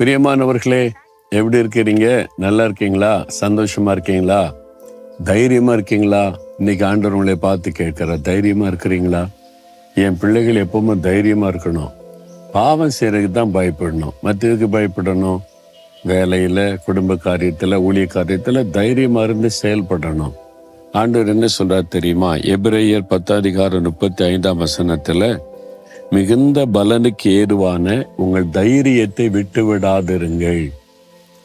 பிரியமானவர்களே, எப்படி இருக்கிறீங்க? நல்லா இருக்கீங்களா? சந்தோஷமா இருக்கீங்களா? தைரியமா இருக்கீங்களா? இன்னைக்கு ஆண்டவர் உங்களை பார்த்து கேட்கிறார், தைரியமா இருக்கிறீங்களா? என் பிள்ளைகள் எப்பவுமே தைரியமா இருக்கணும். பாவம் செய்யறதுக்கு தான் பயப்படணும், மற்றதுக்கு பயப்படணும். வேலையில, குடும்ப காரியத்துல, ஊழிய காரியத்துல தைரியமா இருந்து செயல்படணும். ஆண்டவர் என்ன சொல்றார் தெரியுமா? எபிரேயர் 10:35 மிகுந்த பலனுக்கு ஏதுவான உங்கள் தைரியத்தை விட்டு விடாதிருங்கள்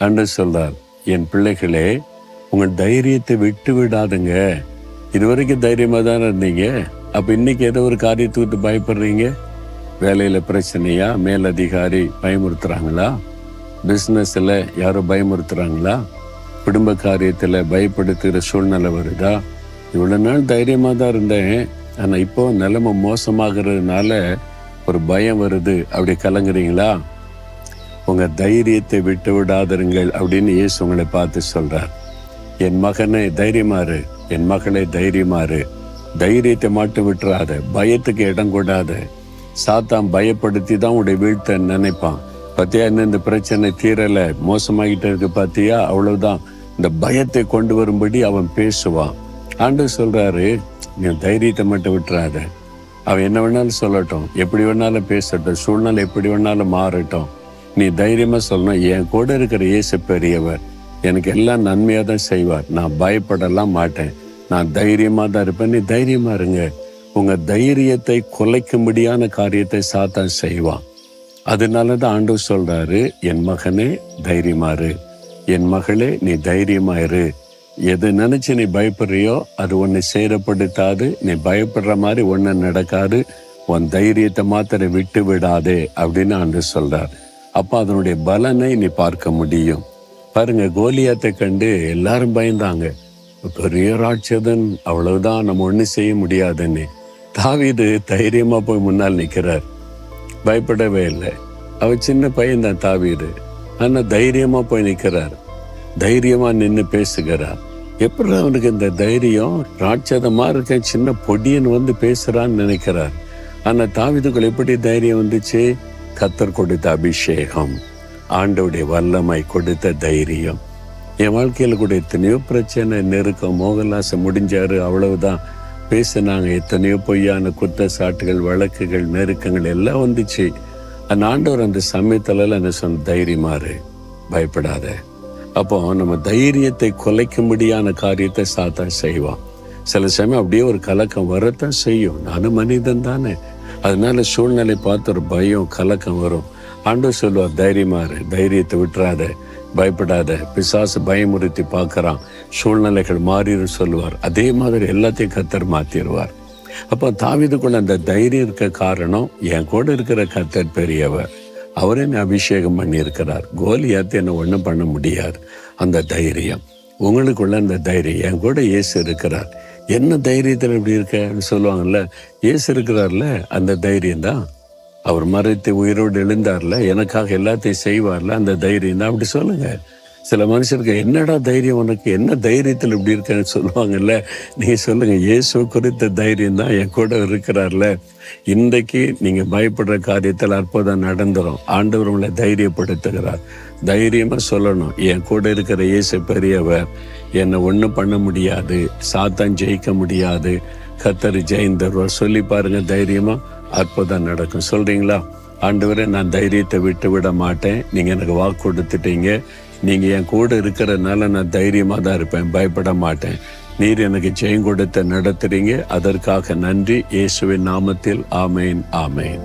என்று சொல்றார். என் பிள்ளைகளே, உங்கள் தைரியத்தை விட்டு விடாதுங்க. இதுவரைக்கும் தைரியமா தானே இருந்தீங்க. அப்ப இன்னைக்கு ஏதோ ஒரு காரியத்துக்கு பயப்படுறீங்க. வேலையில பிரச்சனையா? மேலதிகாரி பயமுறுத்துறாங்களா? பிசினஸ்ல யாரோ பயமுறுத்துறாங்களா? குடும்ப காரியத்துல பயப்படுத்துகிற சூழ்நிலை வருதா? இவ்வளவு நாள் தைரியமா தான் இருந்தேன், ஆனா இப்போ நிலைமை மோசமாகிறதுனால ஒரு பயம் வருது, அப்படி கலங்குறீங்களா? உங்க தைரியத்தை விட்டு விடாதிருங்கள் அப்படின்னு இயேசு உங்களை பார்த்து சொல்றார். என் மகனே தைரியமாறு, என் மகளே தைரியமாறு. தைரியத்தை மட்டும் விட்டுறாத, பயத்துக்கு இடம் கொடாத. சாத்தான் பயப்படுத்தி தான் உடைய வீழ்த்த நினைப்பான். பத்தியா, இன்னும் இந்த பிரச்சனை தீரல, மோசமாகிட்ட இருக்கு பாத்தியா, அவ்வளவுதான். இந்த பயத்தை கொண்டு வரும்படி அவன் பேசுவான். ஆண்டவர் சொல்றாரு, நீ தைரியத்தை மட்டும் விட்டுறாத. அவன் என்ன வேணாலும் சொல்லட்டும், எப்படி வேணாலும் பேசட்டும், சூழ்நிலை எப்படி வேணாலும் மாறட்டும். நீ தைரியமா சொல்லணும், என் கூட இருக்கிற இயேசு பெரியவர், எனக்கு எல்லாம் நன்மையா தான் செய்வார், நான் பயப்படலாம் மாட்டேன், நான் தைரியமா தான் இருப்பேன். நீ தைரியமா இருங்க. உங்க தைரியத்தை குலைக்கும்படியான காரியத்தை சாத்தான் செய்வான். அதனாலதான் ஆண்டவர் சொல்றாரு, என் மகனே தைரியமாறு, என் மகளே நீ தைரியமாயிரு. எது நினைச்சு நீ பயப்படுறியோ அது ஒன்னு சேரப்படுத்தாது. நீ பயப்படுற மாதிரி ஒன்னு நடக்காது. உன் தைரியத்தை மாத்திர விட்டு விடாதே அப்படின்னு ஆண்டவர் சொல்றார். அப்ப அதனுடைய பலனை நீ பார்க்க முடியும். பாருங்க, கோலியாத்தை கண்டு எல்லாரும் பயந்தாங்க. பெரிய ராட்சதன், அவ்வளவுதான், நம்ம ஒண்ணு செய்ய முடியாதுன்னு. தாவீது தைரியமா போய் முன்னால் நிற்கிறார், பயப்படவே இல்லை. அவர் சின்ன பையன் தான் தாவீது, ஆனா தைரியமா போய் நிற்கிறார், தைரியமா நின்று பேசுகிறார். எப்படி அவனுக்கு இந்த தைரியம்? ராட்சதமா இருக்க சின்ன பொடியன் வந்து பேசுறான்னு நினைக்கிறார். ஆனா தாவீதுக்குள்ள எப்படி தைரியம் வந்துச்சு? கர்த்தர் கொடுத்த அபிஷேகம், ஆண்டவருடைய வல்லமை கொடுத்த தைரியம். என் வாழ்க்கையில கூட எத்தனையோ பிரச்சனை, நெருக்கம், மோகன்லாசம் முடிஞ்சாரு, அவ்வளவுதான் பேசினாங்க. எத்தனையோ பொய்யான குற்றச்சாட்டுகள், வழக்குகள், நெருக்கங்கள் எல்லாம் வந்துச்சு. அந்த ஆண்டவர் அந்த சமயத்துல என்ன சொன்ன, தைரியமாறு, பயப்படாத. அப்போ நம்ம தைரியத்தை குலைக்கும்படியான காரியத்தை சாத்தான் செய்வான். சில சமயம் அப்படியே ஒரு கலக்கம் வரத்தான் செய்யும். நானும் மனிதன் தானே, அதனால சூழ்நிலை பார்த்து ஒரு பயம், கலக்கம் வரும். ஆண்டவர் சொல்லுவார், தைரியமாறு, தைரியத்தை விட்டுறாத, பயப்படாத. பிசாசு பயமுறுத்தி பார்க்கறான், சூழ்நிலைகள் மாறிடும் சொல்லுவார். அதே மாதிரி எல்லாத்தையும் கர்த்தர் மாத்திடுவார். அப்போ தாவீதுக்குள்ள அந்த தைரியம் இருக்க காரணம், என் கூட இருக்கிற கர்த்தர் பெரியவர், அவரே அபிஷேகம் பண்ணி இருக்கிறார். கோலியாத்து என்ன ஒண்ணும் பண்ண முடியாது. அந்த தைரியம் உங்களுக்குள்ள, அந்த தைரியம், என் கூட இயேசு இருக்கிறார். என்ன தைரியத்தில் இப்படி இருக்கன்னு சொல்லுவாங்கல்ல, இயேசு இருக்கிறார்ல, அந்த தைரியம் தான். அவர் மரித்து உயிரோடு எழுந்தார்ல, எனக்காக எல்லாத்தையும் செய்வார்ல, அந்த தைரியம் தான். அப்படி சொல்லுங்க. சில மனுஷருக்கு என்னடா தைரியம் உனக்கு, என்ன தைரியத்தில் இப்படி இருக்கன்னு சொல்லுவாங்கல்ல, நீங்க சொல்லுங்க, இயேசு குறித்த தைரியம் தான், என் கூட இருக்கிறார்ல. இன்றைக்கு நீங்க பயப்படுற காரியத்தில் அற்புதம் நடந்துரும். ஆண்டவர் உங்களை தைரியப்படுத்துகிறார். தைரியமா சொல்லணும், என் கூட இருக்கிற இயேசு பெரியவர், என்னை ஒண்ணும் பண்ண முடியாது, சாத்தான் ஜெயிக்க முடியாது, கர்த்தர் ஜெயந்தருவார். சொல்லி பாருங்க, தைரியமா அற்புதம் நடக்கும். சொல்றீங்களா? ஆண்டவரே, நான் தைரியத்தை விட்டு விட மாட்டேன், நீங்க எனக்கு வாக்கு கொடுத்துட்டீங்க, நீங்க என் கூட இருக்கிறதுனால நான் தைரியமா தான் இருப்பேன், பயப்பட மாட்டேன். நீர் எனக்கு ஜெயம் கொடுத்து நடத்துறீங்க, அதற்காக நன்றி. இயேசுவின் நாமத்தில் ஆமேன், ஆமேன்.